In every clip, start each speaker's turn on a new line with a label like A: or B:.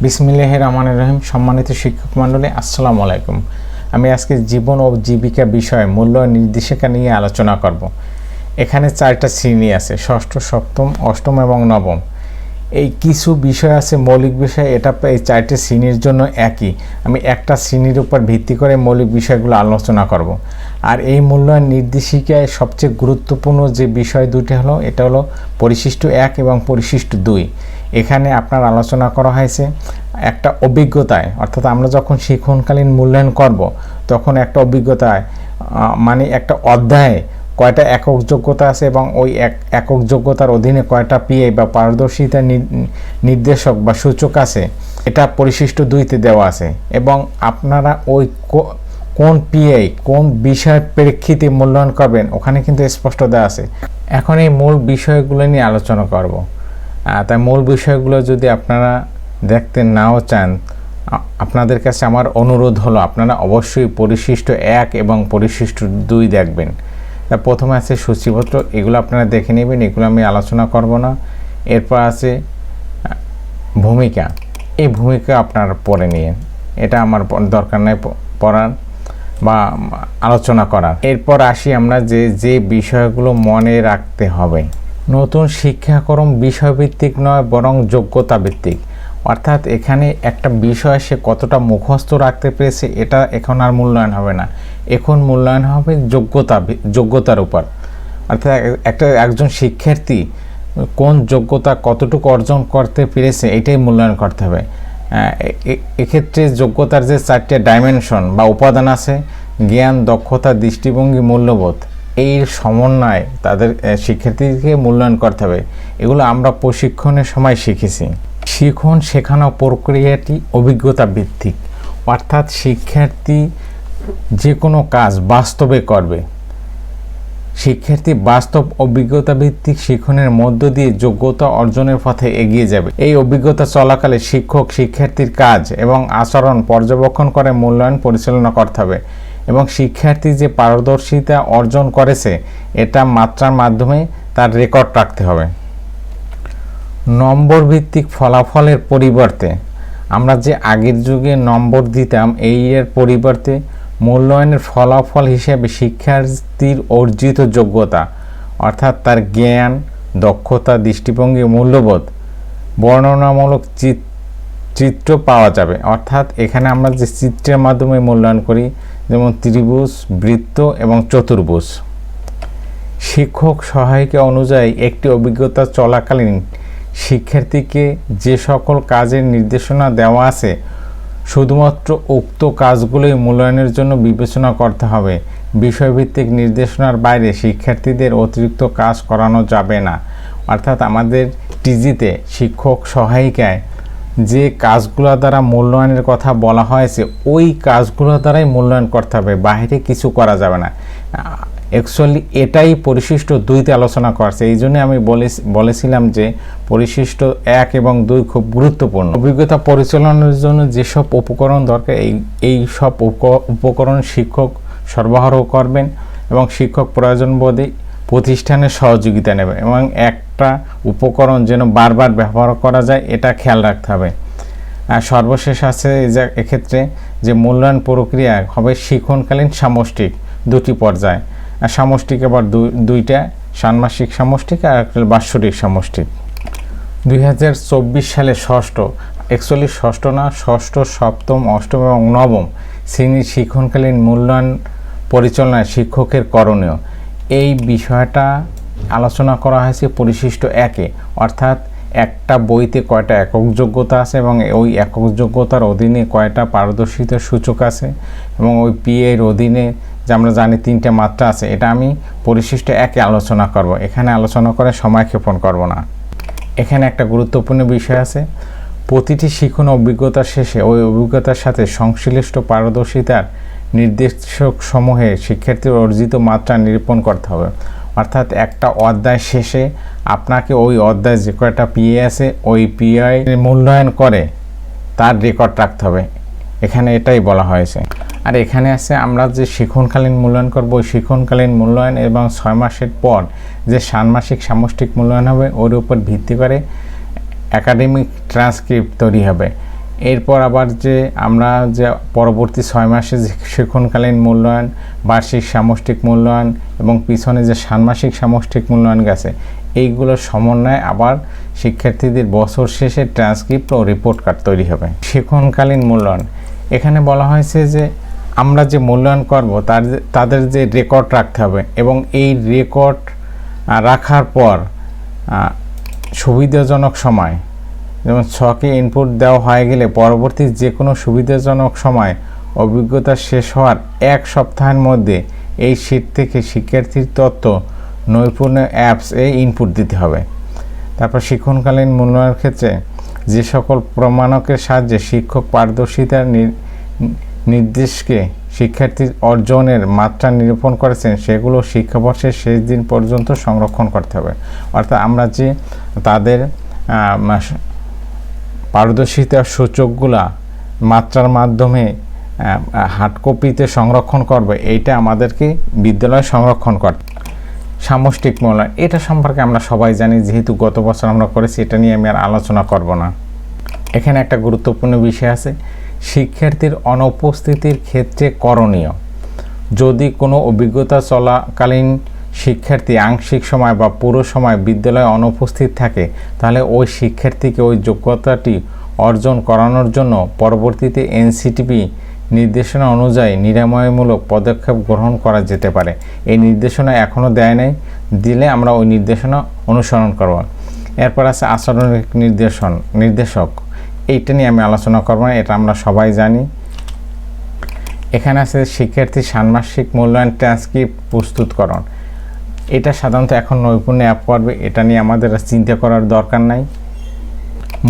A: বিসমিল্লাহির রহমানির রহিম। সম্মানিত শিক্ষক মণ্ডলী, আসসালামু আলাইকুম। আমি আজকে জীবন ও জীবিকা বিষয়ে মূল্যায়ন নির্দেশিকা নিয়ে আলোচনা করব। এখানে 4টা শ্রেণী আছে, ষষ্ঠ, সপ্তম, অষ্টম এবং নবম। এই কিছু বিষয় আছে মৌলিক বিষয়, এটা এই 4টে শ্রেণীর জন্য একই। আমি একটা শ্রেণীর উপর ভিত্তি করে মৌলিক বিষয়গুলো আলোচনা করব। আর এই মূল্যায়ন নির্দেশিকায় সবচেয়ে গুরুত্বপূর্ণ যে বিষয় দুটি হলো, এটা হলো পরিশিষ্ট 1 এবং পরিশিষ্ট 2। এখানে আপনার আলোচনা করা হয়েছে একটা অভিজ্ঞতায়, অর্থাৎ আমরা যখন শিক্ষণকালীন মূল্যায়ন করব তখন একটা অভিজ্ঞতায় মানে একটা অধ্যায়ে কয়টা একক যোগ্যতা আছে এবং ওই একক যোগ্যতার অধীনে কয়টা পিএ বা পারদর্শিতা নির্দেশক বা সূচক আছে, এটা পরিশিষ্ট 2তে দেওয়া আছে। এবং আপনারা ওই কোন পিএ কোন বিষয়ের প্রেক্ষিতে মূল্যায়ন করবেন ওখানে কিন্তু স্পষ্ট দেওয়া আছে। এখন এই মূল বিষয়গুলো নিয়ে আলোচনা করব। তাই মূল বিষয়গুলো যদি আপনারা দেখতে নাও চান, আপনাদের কাছে আমার অনুরোধ হলো আপনারা অবশ্যই পরিশিষ্ট 1 এবং পরিশিষ্ট 2 দেখবেন। তা প্রথমে আছে সূচিপত্র, এগুলো আপনারা দেখে নেবেন, এগুলো আমি আলোচনা করব না। এরপর আছে ভূমিকা, এই ভূমিকা আপনারা পড়ে নিন, এটা আমার দরকার নাই পড়ার বা আলোচনা করার। এরপর আসি আমরা যে বিষয়গুলো মনে রাখতে হবে। নতুন শিক্ষাক্রম বিষয়ভিত্তিক নয় বরং যোগ্যতা ভিত্তিক, অর্থাৎ এখানে একটা বিষয় সে কতটা মুখস্থ রাখতে পেরেছে এটা এখন আর মূল্যায়ন হবে না, এখন মূল্যায়ন হবে যোগ্যতার উপর। অর্থাৎ একজন শিক্ষার্থী কোন যোগ্যতা কতটুকু অর্জন করতে পেরেছে এটাই মূল্যায়ন করতে হবে। এক্ষেত্রে যোগ্যতার যে 4টে ডাইমেনশন বা উপাদান আছে, জ্ঞান, দক্ষতা, দৃষ্টিভঙ্গি, মূল্যবোধ, এই সমন্বয়ে তাদের শিক্ষার্থীকে মূল্যায়ন করতে হবে। এগুলো আমরা প্রশিক্ষণের সময় শিখেছি। শিখন শেখানো প্রক্রিয়াটি অভিজ্ঞতা ভিত্তিক, অর্থাৎ শিক্ষার্থী যে কোনো কাজ বাস্তবে করবে। শিক্ষার্থী বাস্তব অভিজ্ঞতা ভিত্তিক শিক্ষণের মধ্য দিয়ে যোগ্যতা অর্জনের পথে এগিয়ে যাবে। এই অভিজ্ঞতা চলাকালে শিক্ষক শিক্ষার্থীর কাজ এবং আচরণ পর্যবেক্ষণ করে মূল্যায়ন পরিচালনা করতে হবে এবং শিক্ষার্থী যে পারদর্শিতা অর্জন করেছে এটা মাত্রার মাধ্যমে তার রেকর্ড রাখতে হবে। নম্বর ভিত্তিক ফলাফলের পরিবর্তে আমরা যে আগের যুগে নম্বর দিতাম, এর পরিবর্তে মূল্যায়নের ফলাফল হিসেবে শিক্ষার্থীর অর্জিত যোগ্যতা, অর্থাৎ তার জ্ঞান, দক্ষতা, দৃষ্টিভঙ্গি, মূল্যবোধ বর্ণনামূলক চিত্র পাওয়া যাবে। অর্থাৎ এখানে আমরা যে চিত্রের মাধ্যমে মূল্যায়ন করি, যেমন ত্রিভুজ, বৃত্ত এবং চতুর্ভুজ। শিক্ষক সহায়িকা অনুযায়ী একটি অভিজ্ঞতা চলাকালীন শিক্ষার্থীকে যে সকল কাজের নির্দেশনা দেওয়া আছে শুধুমাত্র উক্ত কাজগুলোই মূল্যায়নের জন্য বিবেচনা করতে হবে। বিষয়ভিত্তিক নির্দেশনার বাইরে শিক্ষার্থীদের অতিরিক্ত কাজ করানো যাবে না। অর্থাৎ আমাদের টিজিতে শিক্ষক সহায়িকায় যে কাজগুলো দ্বারা মূল্যায়নের কথা বলা হয়েছে ওই কাজগুলো দ্বারাই মূল্যায়ন করতে হবে, বাইরে কিছু করা যাবে না। অ্যাকচুয়ালি এটাই পরিশিষ্ট 2তে আলোচনা করছে। এই জন্য আমি বলেছিলাম যে পরিশিষ্ট 1 এবং 2 খুব গুরুত্বপূর্ণ। অভিজ্ঞতা পরিচালনার জন্য যেসব উপকরণ দরকার এই সব উপকরণ শিক্ষক সরবরাহ করবেন এবং শিক্ষক প্রয়োজন বোধে প্রতিষ্ঠানের সহযোগিতা নেবেন এবং একটা উপকরণ যেন বারবার ব্যবহার করা যায় এটা খেয়াল রাখতে হবে। আর সর্বশেষ আছে এক্ষেত্রে যে মূল্যায়ন প্রক্রিয়া হবে শিক্ষণকালীন সামষ্টিক 2টি পর্যায়। আর সামষ্টিক আবার 2টা, ষান্মাসিক সামষ্টিক আর একটা বাৎসরিক সামষ্টিক। 2024 সালে ষষ্ঠ না, ষষ্ঠ, সপ্তম, অষ্টম এবং নবম শ্রেণীর শিক্ষণকালীন মূল্যায়ন পরিচালনায় শিক্ষকের করণীয়, এই বিষয়টা আলোচনা করা হয়েছে পরিশিষ্ট 1-এ। অর্থাৎ একটা বইতে কয়টা একক যোগ্যতা আছে এবং ওই একক যোগ্যতার অধীনে কয়টা পারদর্শিতার সূচক আছে এবং ওই পিএর অধীনে যে আমরা জানি 3টে মাত্রা আছে, এটা আমি পরিশিষ্ট 1-এ আলোচনা করব। এখানে আলোচনা করে সময় ক্ষেপণ করব না। এখানে একটা গুরুত্বপূর্ণ বিষয় আছে, প্রতিটি শিক্ষণ অভিজ্ঞতার শেষে ওই অভিজ্ঞতার সাথে সংশ্লিষ্ট পারদর্শিতার নির্দেশক সমূহে শিক্ষার্থীর অর্জিত মাত্রা নিরূপণ করতে হবে। অর্থাৎ একটা অধ্যায় শেষে আপনাকে ওই অধ্যায় যে কয়টা পিএ আছে ওই পিএ মূল্যায়ন করে তার রেকর্ড রাখতে হবে, এখানে এটাই বলা হয়েছে। আর এখানে আছে আমরা যে শিক্ষণকালীন মূল্যায়ন করব, ওই শিক্ষণকালীন মূল্যায়ন এবং 6 মাসের পর যে ষান্মাসিক সামষ্টিক মূল্যায়ন হবে ওর উপর ভিত্তি করে একাডেমিক ট্রান্সক্রিপ্ট তৈরি হবে। এরপর আবার যে আমরা যে পরবর্তী 6 মাসে যে শিক্ষণকালীন মূল্যায়ন, বার্ষিক সামষ্টিক মূল্যায়ন এবং পিছনে যে ষান্মাসিক সামষ্টিক মূল্যায়ন গেছে, এইগুলোর সমন্বয়ে আবার শিক্ষার্থীদের বছর শেষে ট্রান্সক্রিপ্ট ও রিপোর্ট কার্ড তৈরি হবে। শিক্ষণকালীন মূল্যায়ন, এখানে বলা হয়েছে যে আমরা যে মূল্যায়ন করব তাদের যে রেকর্ড রাখতে হবে এবং এই রেকর্ড রাখার পর সুবিধাজনক সময়, যেমন ছকে ইনপুট দেওয়া হয়ে গেলে পরবর্তী যে কোনো সুবিধাজনক সময় অভিজ্ঞতা শেষ হওয়ার 1 সপ্তাহের মধ্যে এই শীট থেকে শিক্ষার্থীর তথ্য নৈপুণ্য অ্যাপসে ইনপুট দিতে হবে। তারপর শিক্ষণকালীন মূল্যায়নের ক্ষেত্রে যে সকল প্রমাণকের সাহায্যে শিক্ষক পারদর্শিতার নির্দেশকে শিক্ষার্থীর অর্জনের মাত্রা নিরূপণ করেছেন সেগুলো শিক্ষাবর্ষের শেষ দিন পর্যন্ত সংরক্ষণ করতে হবে। অর্থাৎ আমরা যে তাদের পারদর্শিতার সূচকগুলা মাত্রার মাধ্যমে হার্ড কপিতে সংরক্ষণ করবে, এইটা আমাদেরকে বিদ্যালয়ে সংরক্ষণ করতে। সামষ্টিক মূল্যায়ন, এটা সম্পর্কে আমরা সবাই জানি, যেহেতু গত বছর আমরা করেছি, এটা নিয়ে আমি আর আলোচনা করব না। এখানে একটা গুরুত্বপূর্ণ বিষয় আছে, শিক্ষার্থীর অনুপস্থিতির ক্ষেত্রে করণীয়। যদি কোনো অভিজ্ঞতা চলাকালীন শিক্ষার্থী আংশিক সময় বা পুরো সময় বিদ্যালয়ে অনুপস্থিত থাকে, তাহলে ওই শিক্ষার্থীকে ওই যোগ্যতাটি অর্জন করানোর জন্য পরবর্তীতে এনসিটিপি নির্দেশনা অনুযায়ী নিরাময়মূলক পদক্ষেপ গ্রহণ করা যেতে পারে। এই নির্দেশনা এখনও দেয় নাই, দিলে আমরা ওই নির্দেশনা অনুসরণ করব। এরপর আছে আচরণিক নির্দেশক, এইটা নিয়ে আমি আলোচনা করব না, এটা আমরা সবাই জানি। এখানে আছে শিক্ষার্থী ষান্মাসিক মূল্যায়ন ট্রান্সক্রিপ্ট প্রস্তুতকরণ, এটা সাধারণত এখন নৈপুণ্য অ্যাপ করবে, এটা নিয়ে আমাদের চিন্তা করার দরকার নাই।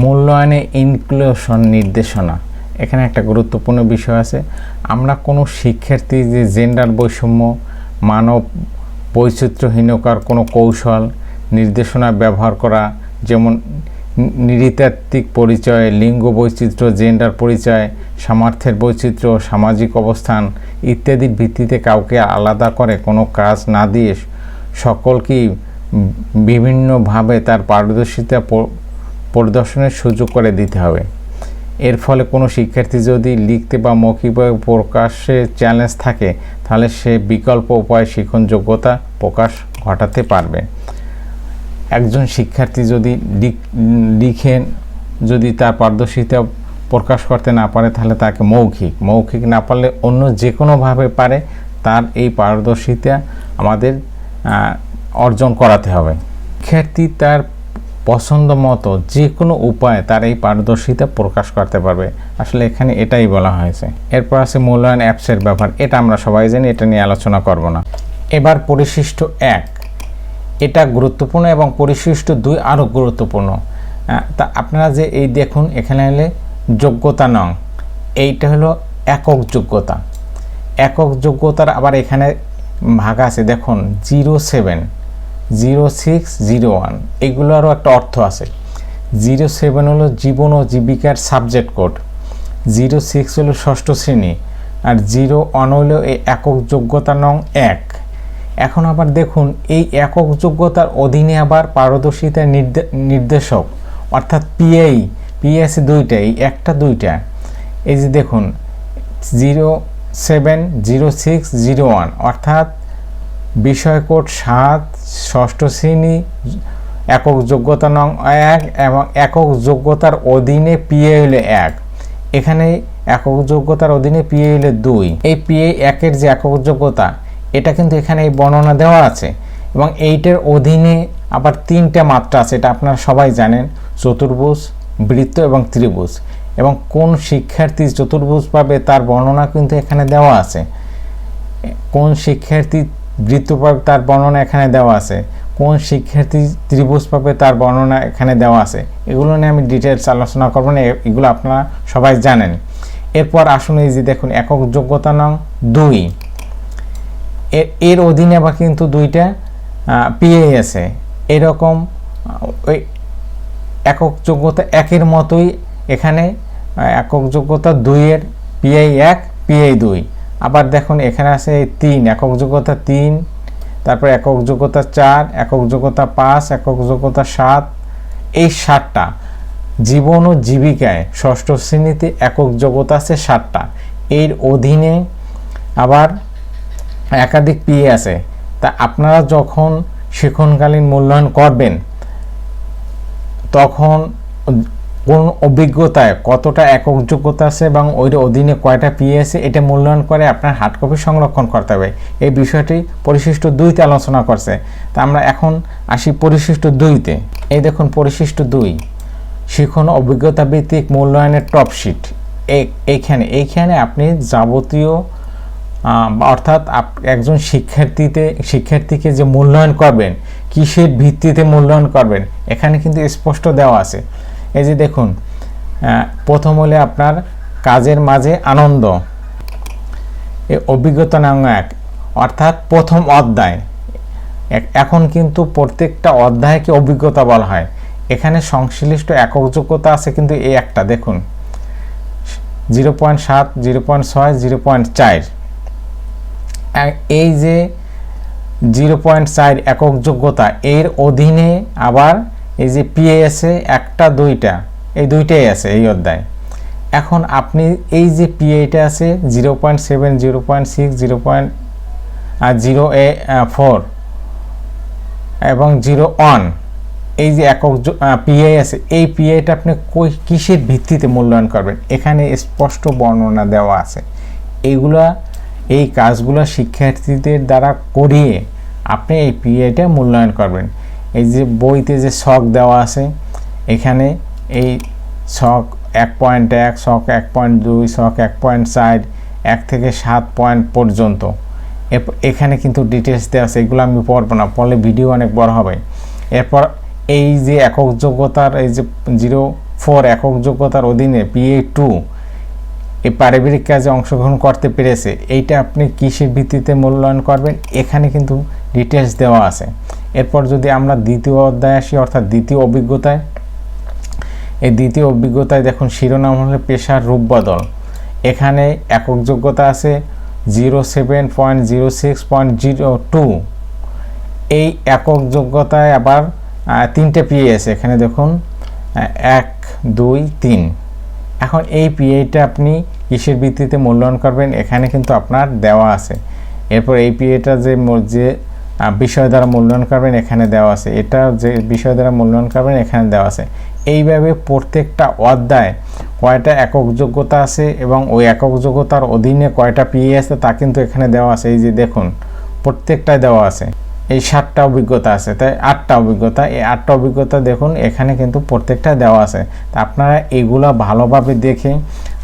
A: মূল্যায়নে ইনক্লুশন নির্দেশনা, এখানে একটা গুরুত্বপূর্ণ বিষয় আছে। আমরা কোনো শিক্ষার্থী যে জেন্ডার বৈষম্য, মানব বৈচিত্র্যহীনতার কোনো কৌশল নির্দেশনা ব্যবহার করা, যেমন নৃতাত্ত্বিক পরিচয়, লিঙ্গ বৈচিত্র্য, জেন্ডার পরিচয়, সামর্থ্যের বৈচিত্র্য, সামাজিক অবস্থান ইত্যাদির ভিত্তিতে কাউকে আলাদা করে কোনো কাজ না দিয়ে সকলকেই বিভিন্নভাবে তার পারদর্শিতা প্রদর্শনের সুযোগ করে দিতে হবে। এর ফলে কোনো শিক্ষার্থী যদি লিখতে বা মৌখিকভাবে প্রকাশে চ্যালেঞ্জ থাকে, তাহলে সে বিকল্প উপায়ে শিক্ষণ যোগ্যতা প্রকাশ ঘটাতে পারবে। একজন শিক্ষার্থী যদি লিখে যদি তার পারদর্শিতা প্রকাশ করতে না পারে, তাহলে তাকে মৌখিক না পারলে অন্য যে কোনোভাবে পারে তার এই পারদর্শিতা আমাদের অর্জন করাতে হবে। শিক্ষার্থী তার পছন্দ মতো যে কোনো উপায়ে তার এই পারদর্শিতা প্রকাশ করতে পারবে, আসলে এখানে এটাই বলা হয়েছে। এরপর আছে মূল্যায়ন অ্যাপসের ব্যাপার, এটা আমরা সবাই জানি, এটা নিয়ে আলোচনা করব না। এবার পরিশিষ্ট 1, এটা গুরুত্বপূর্ণ এবং পরিশিষ্ট 2 আরও গুরুত্বপূর্ণ। তা আপনারা যে এই দেখুন, এখানে হলে যোগ্যতা নং, এইটা হলো একক যোগ্যতা। একক যোগ্যতার আবার এখানে ভাগ আছে, দেখুন 07, 06, 01, এগুলোরও একটা অর্থ আছে। 07 হলো জীবন ও জীবিকার সাবজেক্ট কোড, 06 হলো ষষ্ঠ শ্রেণী, আর 01 হলো এই একক যোগ্যতা নং 1। এখন আবার দেখুন, এই একক যোগ্যতার অধীনে আবার পারদর্শিতা নির্দেশক অর্থাৎ পিএই আছে দুইটাই, একটা দুইটা। এই যে দেখুন 07, 06, 01 অর্থাৎ বিষয় কোড 7, ষষ্ঠ শ্রেণী, একক যোগ্যতা নং 1 এবং একক যোগ্যতার অধীনে পিএ হলো 1। এখানে একক যোগ্যতার অধীনে পিএ হলো 2। এই পিএ 1-এর যে একক যোগ্যতা, এটা কিন্তু এখানে এই বর্ণনা দেওয়া আছে এবং এইটার অধীনে আবার 3টা মাত্রা আছে, এটা আপনারা সবাই জানেন, চতুর্ভুজ, বৃত্ত এবং ত্রিভুজ। এবং কোন শিক্ষার্থী চতুর্ভুজ পাবে তার বর্ণনা কিন্তু এখানে দেওয়া আছে, কোন শিক্ষার্থী বৃত্ত পাবে তার বর্ণনা এখানে দেওয়া আছে, কোন শিক্ষার্থী ত্রিভুজ পাবে তার বর্ণনা এখানে দেওয়া আছে। এগুলো নিয়ে আমি ডিটেলস আলোচনা করব না, এগুলো আপনারা সবাই জানেন। এরপর আসুন, এই যে দেখুন একক যোগ্যতা নং 2, এর অধীনে আবার কিন্তু 2টা পিএ আছে। এরকম ওই একক যোগ্যতা 1-এর মতোই এখানে একক যোগ্যতা 2-এর পিএ 1, পিএ 2। আবার দেখুন এখানে আছে 3, একক যোগ্যতা 3, তারপর একক যোগ্যতা 4, একক যোগ্যতা 5, একক যোগ্যতা 7, এই 7টা। জীবন ও জীবিকায় ষষ্ঠ শ্রেণীতে একক যোগ্যতা আছে 7টা। এর অধীনে আবার একাধিক পিএ আছে। তা আপনারা যখন শিক্ষণকালীন মূল্যায়ন করবেন তখন কোন অভিজ্ঞতায় কতটা একক যোগ্যতা আছে এবং ওই অধীনে কয়টা পিএ আছে এটা মূল্যায়ন করে আপনার হার্ড কপি সংরক্ষণ করতে হবে। এই বিষয়টি পরিশিষ্ট 2তে আলোচনা করছে। তা আমরা এখন আসি পরিশিষ্ট 2তে। এই দেখুন পরিশিষ্ট 2 শিক্ষণ অভিজ্ঞতা ভিত্তিক মূল্যায়নের টপ শিট। এইখানে আপনি যাবতীয় অর্থাৎ একজন শিক্ষার্থীকে যে মূল্যায়ন করবেন কিসের ভিত্তিতে মূল্যায়ন করবেন এখানে কিন্তু স্পষ্ট দেওয়া আছে। এই যে দেখুন প্রথম হলে আপনার কাজের মাঝে আনন্দ, এই অভিজ্ঞতা নাম 1 অর্থাৎ প্রথম অধ্যায়। এখন কিন্তু প্রত্যেকটা অধ্যায়কে অভিজ্ঞতা বলা হয়। এখানে সংশ্লিষ্ট একক যোগ্যতা আছে কিন্তু এই একটা দেখুন 0.7, 0.6, 0.4। এই যে 0.4 একক যোগ্যতা এর অধীনে আবার এই যে পিএ আছে 1টা 2টা, এই 2টাই আছে এই অধ্যায়। এখন আপনি এই যে পিএটা আছে 0.7, 0.6, 0.04 এবং 0.1 এই যে একক পিএ আছে এই পিএটা আপনি কিসের ভিত্তিতে মূল্যায়ন করবেন এখানে স্পষ্ট বর্ণনা দেওয়া আছে। এই কাজগুলো শিক্ষার্থীদের দ্বারা করিয়ে আপনি এই পিএটা মূল্যায়ন করবেন। এই যে বইতে যে ছক দেওয়া আছে এখানে এই ছক 1.1, ছক 1.2, ছক 1.4, 1 থেকে 7 পয়েন্ট পর্যন্ত এখানে কিন্তু ডিটেলস দেওয়া আছে। এগুলো আমি পড়ব না, পড়লে ভিডিও অনেক বড় হবে। এরপর এই যে একক যোগ্যতার এই যে 0.4 একক যোগ্যতার অধীনে PA2 এই পারিবারিক কাজে অংশগ্রহণ করতে পেরেছে, এইটা আপনি কিসের ভিত্তিতে মূল্যায়ন করবেন এখানে কিন্তু ডিটেলস দেওয়া আছে। এরপর যদি আমরা দ্বিতীয় অধ্যায়ে আসি অর্থাৎ দ্বিতীয় অভিজ্ঞতায়, এই দ্বিতীয় অভিজ্ঞতায় দেখুন শিরোনাম হলো পেশার রূপ বদল। এখানে একক যোগ্যতা আছে 07.06.02। এই একক যোগ্যতায় আবার 3টে পিএ আছে এখানে দেখুন 1, 2, 3। এখন এই পিএটা আপনি কিসের ভিত্তিতে মূল্যায়ন করবেন এখানে কিন্তু আপনার দেওয়া আছে। এরপর এই পিএটা যে বিষয় দ্বারা মূল্যায়ন করবেন এখানে দেওয়া আছে, এটা যে বিষয় দ্বারা মূল্যায়ন করবেন এখানে দেওয়া আছে। এইভাবে প্রত্যেকটা অধ্যায় কয়টা একক যোগ্যতা আছে এবং ওই একক যোগ্যতার অধীনে কয়টা পিএ আছে তা কিন্তু এখানে দেওয়া আছে। এই যে দেখুন প্রত্যেকটাই দেওয়া আছে। এই 7টা অভিজ্ঞতা আছে, তাই 8টা অভিজ্ঞতা। এই 8টা অভিজ্ঞতা দেখুন এখানে কিন্তু প্রত্যেকটা দেওয়া আছে। তা আপনারা এগুলো ভালোভাবে দেখে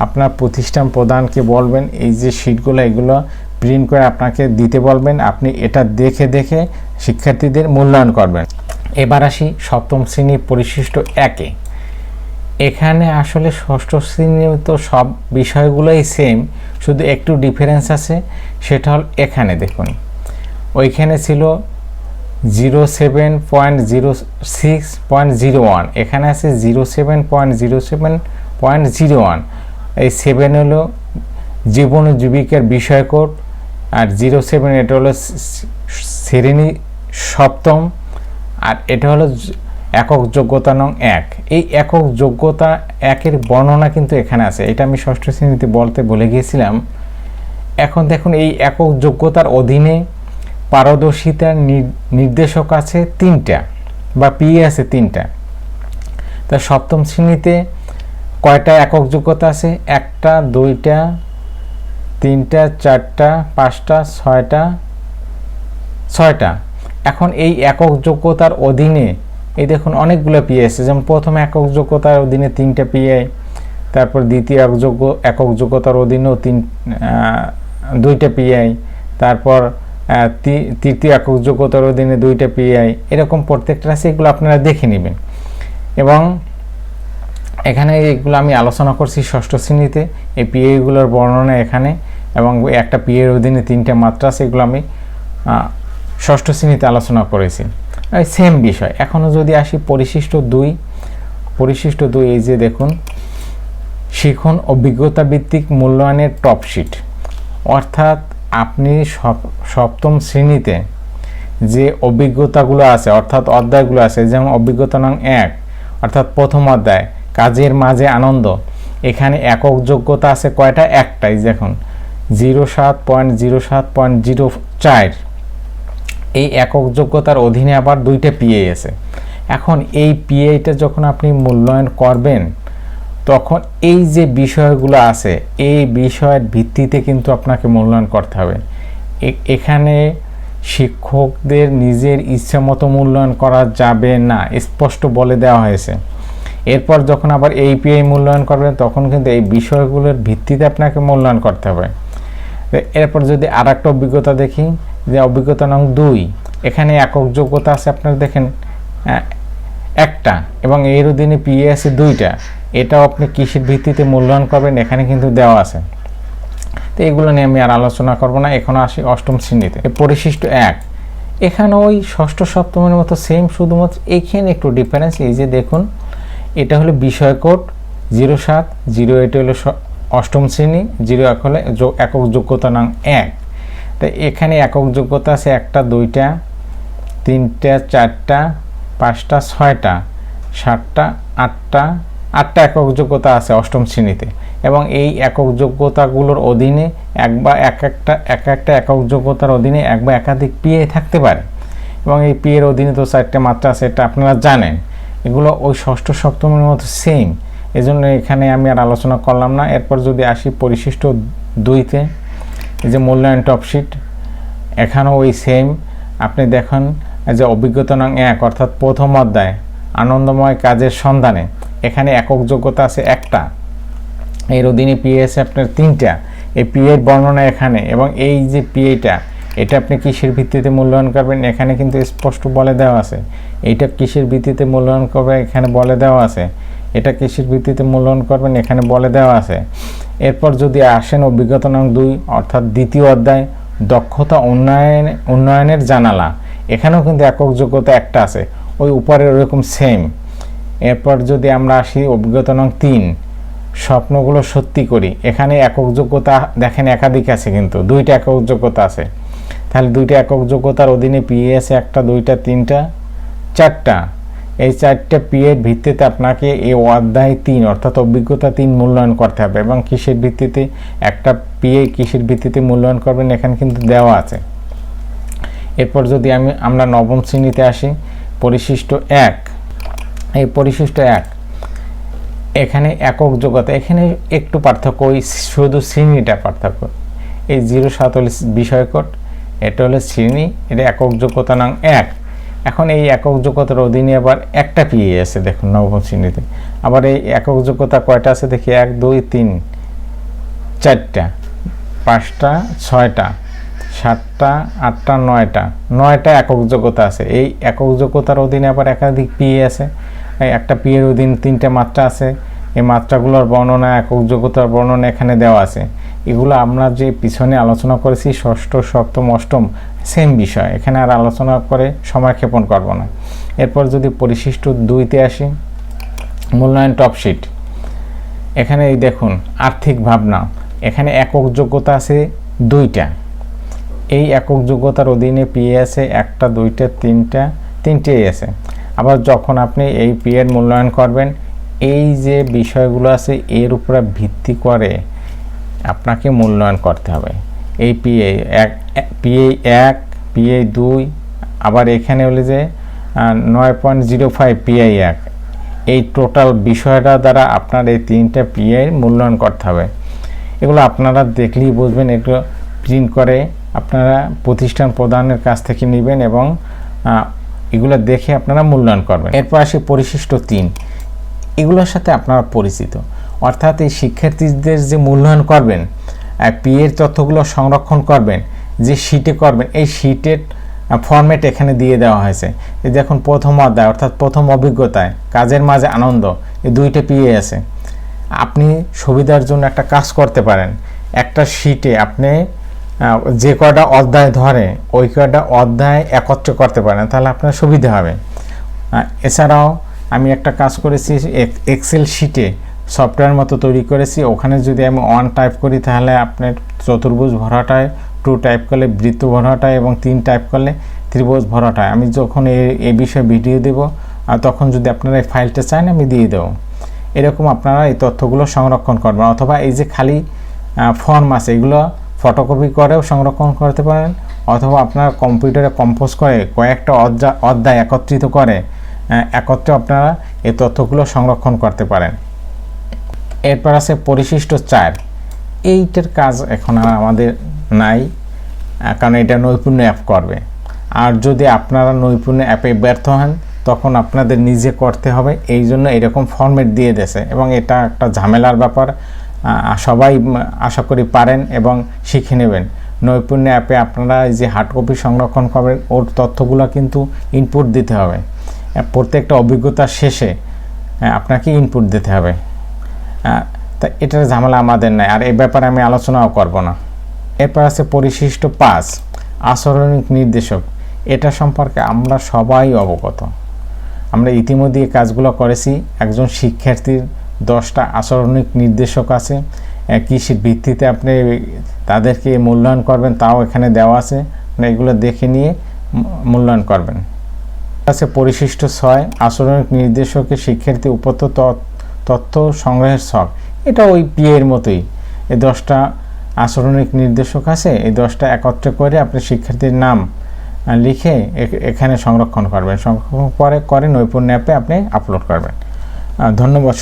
A: আপনার প্রতিষ্ঠান প্রধানকে বলবেন এই যে শিটগুলো এগুলো প্রিন্ট করে আপনাকে দিতে বলবেন। আপনি এটা দেখে দেখে শিক্ষার্থীদের মূল্যায়ন করবেন। এবার আসি সপ্তম শ্রেণী পরিশিষ্ট 1-এ। এখানে আসলে ষষ্ঠ শ্রেণী তো সব বিষয়গুলোই সেম, শুধু একটু ডিফারেন্স আছে। সেটা হল এখানে দেখুন ওইখানে ছিল 07.06.01, এখানে আছে 07.07.01। এই 7 হলো জীবন ও জীবিকার বিষয় কোড, আর 07 এটা হলো শ্রেণী সপ্তম, আর এটা হলো একক যোগ্যতা নং 1। এই একক যোগ্যতা 1-এর বর্ণনা কিন্তু এখানে আছে, এটা আমি ষষ্ঠ শ্রেণীতে বলতে ভুলে গিয়েছিলাম। এখন দেখুন এই একক যোগ্যতার অধীনে পারদর্শিতার নির্দেশক আছে 3টা বা পিএ আছে 3টা। তা সপ্তম শ্রেণীতে কয়টা একক যোগ্যতা আছে? 1টা, 2টা, 3টা, 4টা, 5টা, 6টা। এখন এই একক যোগ্যতার অধীনে এই দেখুন অনেকগুলো পিএ আছে। যেমন প্রথম একক যোগ্যতার অধীনে 3টা পিএ, তারপর দ্বিতীয় একক যোগ্যতার অধীনেও 2টা পিআই, তারপর তৃতীয় একক যোগ্যতার অধীনে 2টা পিআই, এরকম প্রত্যেকটা আছে। এগুলো আপনারা দেখে নেবেন। এবং এখানে এগুলো আমি আলোচনা করছি ষষ্ঠ শ্রেণীতে, এই পিএগুলোর বর্ণনা এখানে, এবং একটা পিএর অধীনে 3টা মাত্রা আছে, এগুলো আমি ষষ্ঠ শ্রেণীতে আলোচনা করেছি। সেম বিষয়। এখনও যদি আসি পরিশিষ্ট 2, এই যে দেখুন শিখন অভিজ্ঞতা ভিত্তিক মূল্যায়নের টপ শিট। অর্থাৎ আপনি সপ্তম শ্রেণীতে যে অভিজ্ঞতাগুলো আছে অর্থাৎ অধ্যায়গুলো আছে, যেমন অভিজ্ঞতা নং 1 অর্থাৎ প্রথম অধ্যায় কাজের মাঝে আনন্দ, এখানে একক যোগ্যতা আছে কয়টা? একটাই। দেখুন 07.07.04 এই একক যোগ্যতার অধীনে আবার দুইটা পিএ আছে। এখন এই পিএটা যখন আপনি মূল্যায়ন করবেন তখন এই যে বিষয়গুলো আছে এই বিষয়ের ভিত্তিতে কিন্তু আপনাকে মূল্যায়ন করতে হবে। এখানে শিক্ষকদের নিজের ইচ্ছে মতো মূল্যায়ন করা যাবে না, স্পষ্ট বলে দেওয়া হয়েছে। এরপর যখন আবার এই পিএ মূল্যায়ন করবেন তখন কিন্তু এই বিষয়গুলোর ভিত্তিতে আপনাকে মূল্যায়ন করতে হবে। এরপর যদি আর একটা অভিজ্ঞতা দেখি, যে অভিজ্ঞতা নং 2, এখানে একক যোগ্যতা আছে আপনারা দেখেন একটা এবং এর অধীনে পিএ আছে 2টা। এটাও আপনি কিসের ভিত্তিতে মূল্যায়ন করবেন এখানে কিন্তু দেওয়া আছে। তো এগুলো নিয়ে আমি আর আলোচনা করব না। এখন আসি অষ্টম শ্রেণীতে। পরিশিষ্ট 1, এখানে ওই ষষ্ঠ সপ্তমের মতো সেম, শুধুমাত্র এখানে একটু ডিফারেন্স। এই যে দেখুন এটা হলো বিষয় কোড 07, 08 হলো অষ্টম শ্রেণী, 01 হলে একক যোগ্যতা নং 1। তো এখানে একক যোগ্যতা আছে 1টা, 2টা, 3টা, 4টা, 5টা, 6টা, 7টা, 8টা একক যোগ্যতা আছে অষ্টম শ্রেণীতে। এবং এই একক যোগ্যতাগুলোর অধীনে এক একটা একক যোগ্যতার অধীনে এক বা একাধিক পিএ থাকতে পারে এবং এই পিএর অধীনে তো 4টে মাত্রা আছে, এটা আপনারা জানেন। এগুলো ওই ষষ্ঠ সপ্তমের মতো সেম, এজন্য এখানে আমি আর আলোচনা করলাম না। এরপর যদি আসি পরিশিষ্ট 2তে, এই যে মূল্যায়ন টপশিট, এখানেও ওই সেম। আপনি দেখুন যে অভিজ্ঞতা নং 1 অর্থাৎ প্রথম অধ্যায় আনন্দময় কাজের সন্ধানে, এখানে একক যোগ্যতা আছে 1টা, এর অধীনে পিএ আছে আপনার 3টা। এই পিএর বর্ণনা এখানে, এবং এই যে পিএটা এটা আপনি কিসের ভিত্তিতে মূল্যায়ন করবেন এখানে কিন্তু স্পষ্ট বলে দেওয়া আছে। এইটা কিসের ভিত্তিতে মূল্যায়ন করবে এখানে বলে দেওয়া আছে। এটা কিসের ভিত্তিতে মূল্যায়ন করবেন এখানে বলে দেওয়া আছে। এরপর যদি আসেন অভিজ্ঞতা নং 2 অর্থাৎ দ্বিতীয় অধ্যায় দক্ষতা উন্নয়নের জানালা, এখানেও কিন্তু একক যোগ্যতা 1টা আছে, ওই উপরের ওরকম সেম। এরপর যদি আমরা আসি অভিজ্ঞতা নং 3 স্বপ্নগুলো সত্যি করি, এখানে একক যোগ্যতা দেখেন একাধিক আছে, কিন্তু 2টা একক যোগ্যতা আছে। তাহলে 2টা একক যোগ্যতার অধীনে পিএ আছে 1টা, 2টা, 3টা, 4টা। এই 4টে পিএর ভিত্তিতে আপনাকে এই অধ্যায় 3 অর্থাৎ অভিজ্ঞতা 3 মূল্যায়ন করতে হবে। এবং কিসের ভিত্তিতে একটা পিএ কিসের ভিত্তিতে মূল্যায়ন করবেন এখানে কিন্তু দেওয়া আছে। এরপর যদি আমরা নবম শ্রেণীতে আসি, পরিশিষ্ট 1, এই পরিশিষ্ট 1 এখানে একক যোগ্যতা, এখানে একটু পার্থক্য, ওই শুধু শ্রেণীটা পার্থক্য। এই 07 হলে বিষয় কোড, এটা হলো শ্রেণী, এটা একক যোগ্যতা নং 1। এখন এই একক যোগ্যতার অধীনে আবার একটা পিএ আছে দেখুন নবম শ্রেণীতে। আবার এই একক যোগ্যতা কয়টা আছে দেখি, 1, 2, 3, 4টা, 5টা, 6টা, 7টা, 8টা, 9টা একক যোগ্যতা আছে। এই একক যোগ্যতার অধীনে আবার একাধিক পিএ আছে। একটা পিএর অধীনে 3টে মাত্রা আছে। এই মাত্রাগুলোর বর্ণনা, একক যোগ্যতার বর্ণনা এখানে দেওয়া আছে। এগুলো আমরা যে পিছনে আলোচনা করেছি ষষ্ঠ, সপ্তম, অষ্টম সেম বিষয়, এখানে আর আলোচনা করে সময় ক্ষেপণ করব না। এরপর যদি পরিশিষ্ট 2তে আসি, মূল্যায়ন টপশিট, এখানে এই দেখুন আর্থিক ভাবনা, এখানে একক যোগ্যতা আছে 2টা। এই একক যোগ্যতার অধীনে পিএ আছে 1টা, 2টা, 3টা, 3টেই আছে। আবার যখন আপনি এই পিএর মূল্যায়ন করবেন এই যে বিষয়গুলো আছে এর উপরে ভিত্তি করে আপনাকে মূল্যায়ন করতে হবে। এই পিএ 1, পিএ 2, আবার এখানে হলে যে 9.05 পিএ 1, এই টোটাল বিষয়টা দ্বারা আপনার এই 3টা পিএ মূল্যায়ন করতে হবে। এগুলো আপনারা দেখলেই বুঝবেন, এগুলো প্রিন্ট করে আপনারা প্রতিষ্ঠান প্রদানের কাছ থেকে নেবেন এবং এগুলো দেখে আপনারা মূল্যায়ন করবেন। এরপর আসে পরিশিষ্ট 3, এগুলোর সাথে আপনারা পরিচিত। অর্থাৎ এই শিক্ষার্থীদের যে মূল্যায়ন করবেন, পিএর তথ্যগুলো সংরক্ষণ করবেন, যে শিটে করবেন, এই শিটের ফরম্যাট এখানে দিয়ে দেওয়া হয়েছে। এই দেখুন প্রথম অধ্যায় অর্থাৎ প্রথম অভিজ্ঞতায় কাজের মাঝে আনন্দ, এই 2টা পিএ আছে। আপনি সুবিধার জন্য একটা কাজ করতে পারেন, একটা শিটে আপনি যে কয়টা অধ্যায় ধরে ওই কয়টা অধ্যায় একত্র করতে পারেন, তাহলে আপনার সুবিধা হবে। এছাড়াও আমি একটা কাজ করেছি, এক্সেল শিটে সফটওয়্যার মতো তৈরি করেছি। ওখানে যদি আমি 1 টাইপ করি তাহলে আপনার চতুর্ভুজ ভরাটায়, 2 টাইপ করলে বৃত্ত ভরাটায় এবং 3 টাইপ করলে ত্রিভুজ ভরাটায়। আমি যখন এই বিষয়ে ভিডিও দেব তখন যদি আপনারা এই ফাইলটা চান আমি দিয়ে দেবো। এরকম আপনারা এই তথ্যগুলো সংরক্ষণ করবেন, অথবা এই যে খালি ফর্ম আছে এগুলো ফটোকপি করেও সংরক্ষণ করতে পারেন, অথবা আপনারা কম্পিউটারে কম্পোজ করে কয়েকটা অধ্যায় একত্রিত করে একত্রে আপনারা এই তথ্যগুলো সংরক্ষণ করতে পারেন। এরপর আছে পরিশিষ্ট 4, এইটার কাজ এখন আর আমাদের নাই, কারণ এটা নৈপুণ্য অ্যাপ করবে। আর যদি আপনারা নৈপুণ্য অ্যাপে ব্যর্থ হন তখন আপনাদের নিজে করতে হবে, এই জন্য এরকম ফরম্যাট দিয়ে দিয়েছে এবং এটা একটা ঝামেলার ব্যাপার। সবাই আশা করি পারেন এবং শিখে নেবেন। নৈপুণ্য অ্যাপে আপনারা যে হার্ড কপি সংরক্ষণ করবেন ওর তথ্যগুলো কিন্তু ইনপুট দিতে হবে, প্রত্যেকটা অভিজ্ঞতার শেষে আপনাকে ইনপুট দিতে হবে। তা এটার ঝামেলা আমাদের নাই, আর এই ব্যাপারে আমি আলোচনাও করব না। এরপর আছে পরিশিষ্ট 5, আচরণিক নির্দেশক। এটা সম্পর্কে আমরা সবাই অবগত, আমরা ইতিমধ্যে এই কাজগুলো করেছি। একজন শিক্ষার্থীর 10টা আচরণিক নির্দেশক আছে, কৃষির ভিত্তিতে আপনি তাদেরকে মূল্যায়ন করবেন তাও এখানে দেওয়া আছে, এগুলো দেখে নিয়ে মূল্যায়ন করবেন। আছে পরিশিষ্ট 6, আচরণিক নির্দেশকে শিক্ষার্থী উপত্য তথ্য সংগ্রহের ছক। এটা ওই পিএর মতোই, এই 10টা আচরণিক নির্দেশক আছে, এই 10টা একত্রে করে আপনি শিক্ষার্থীর নাম লিখে এখানে সংরক্ষণ করবেন, সংরক্ষণ করে নৈপুণ্য অ্যাপে আপনি আপলোড করবেন। ধন্যবাদ।